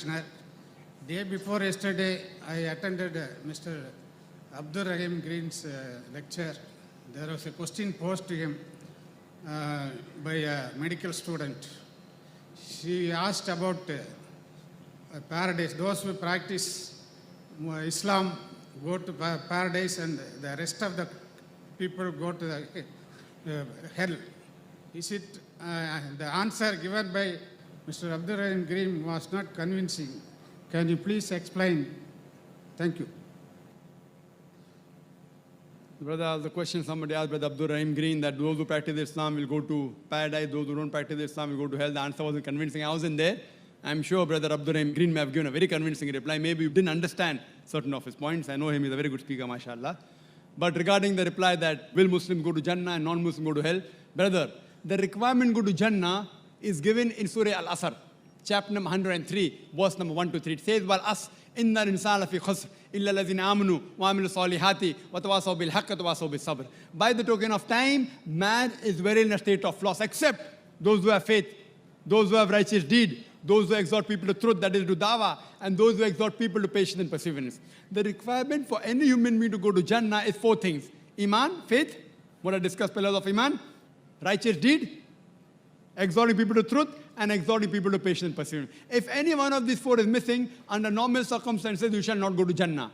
practitioner. Day before yesterday, I attended Mr. Abdur Rahim Green's lecture. There was a question posed to him by a medical student. She asked about paradise. Those who practice Islam go to paradise and the rest of the people go to the hell. Is it the answer given by Mr. Abdur Rahim Green was not convincing. Can you please explain? Thank you. Brother, the question somebody asked Brother Abdur Rahim Green that those who practice Islam will go to paradise, those who don't practice Islam will go to hell. The answer wasn't convincing. I wasn't there. I'm sure Brother Abdur Rahim Green may have given a very convincing reply. Maybe you didn't understand certain of his points. I know him, he's a very good speaker, mashallah. But regarding the reply that will Muslims go to Jannah and non-Muslims go to hell, brother, the requirement to go to Jannah is given in Surah Al-Asr, chapter number 103, verse number 1 to 3. It says, "Wal as inna al-insana fi khusr illa allazina amanu wa amilu salihati wa tawasaw bil haqq wa tawasaw bis sabr." By the token of time, man is very in a state of loss, except those who have faith, those who have righteous deed, those who exhort people to truth, that is to dawah, and those who exhort people to patience and perseverance. The requirement for any human being to go to Jannah is 4 things. Iman, faith, what I discussed, pillars of Iman, righteous deed, exhorting people to truth, and exhorting people to patience and perseverance. If any one of these 4 is missing, under normal circumstances, you shall not go to Jannah.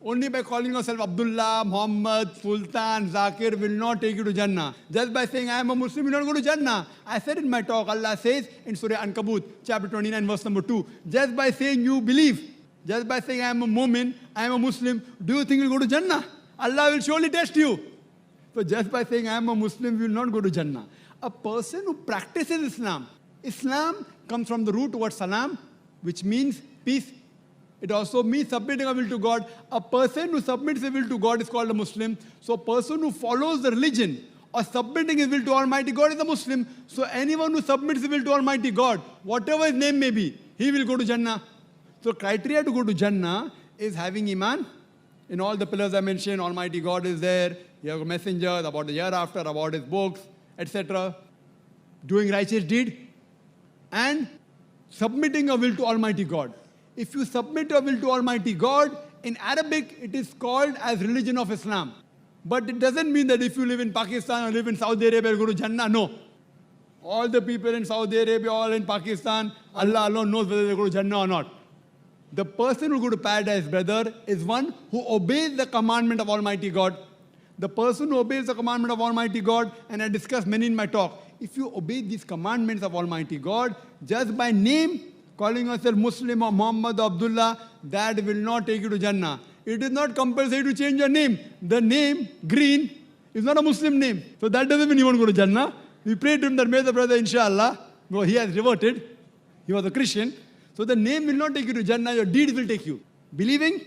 Only by calling yourself Abdullah, Muhammad, Sultan, Zakir will not take you to Jannah. Just by saying, I am a Muslim, you will not go to Jannah. I said in my talk, Allah says in Surah Ankabut, chapter 29, verse number 2, just by saying you believe, just by saying I am a Mu'min, I am a Muslim, do you think you will go to Jannah? Allah will surely test you. So just by saying I am a Muslim, you will not go to Jannah. A person who practices Islam, Islam comes from the root word salam, which means peace. It also means submitting a will to God. A person who submits his will to God is called a Muslim. So a person who follows the religion or submitting his will to Almighty God is a Muslim. So anyone who submits his will to Almighty God, whatever his name may be, he will go to Jannah. So criteria to go to Jannah is having Iman. In all the pillars I mentioned, Almighty God is there. You have messengers, about the hereafter, about his books, etc. Doing righteous deed and submitting a will to Almighty God. If you submit your will to Almighty God, in Arabic it is called as religion of Islam. But it doesn't mean that if you live in Pakistan or live in Saudi Arabia, you go to Jannah. No. All the people in Saudi Arabia, all in Pakistan, Allah alone knows whether they go to Jannah or not. The person who go to paradise, brother, is one who obeys the commandment of Almighty God. The person who obeys the commandment of Almighty God, and I discussed many in my talk, if you obey these commandments of Almighty God, just by name, calling yourself Muslim or Muhammad or Abdullah, that will not take you to Jannah. It is not compulsory to change your name. The name, Green, is not a Muslim name. So that doesn't mean you won't go to Jannah. We prayed to him that may the brother, inshallah, no, he has reverted. He was a Christian. So the name will not take you to Jannah, your deeds will take you. Believing,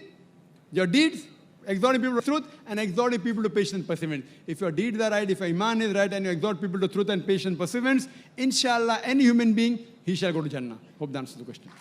your deeds, exhorting people to truth, and exhorting people to patience and perseverance. If your deeds are right, if your Iman is right, and you exhort people to truth and patience and perseverance, inshallah, any human being, he shall go to Jannah. Hope that answers the question.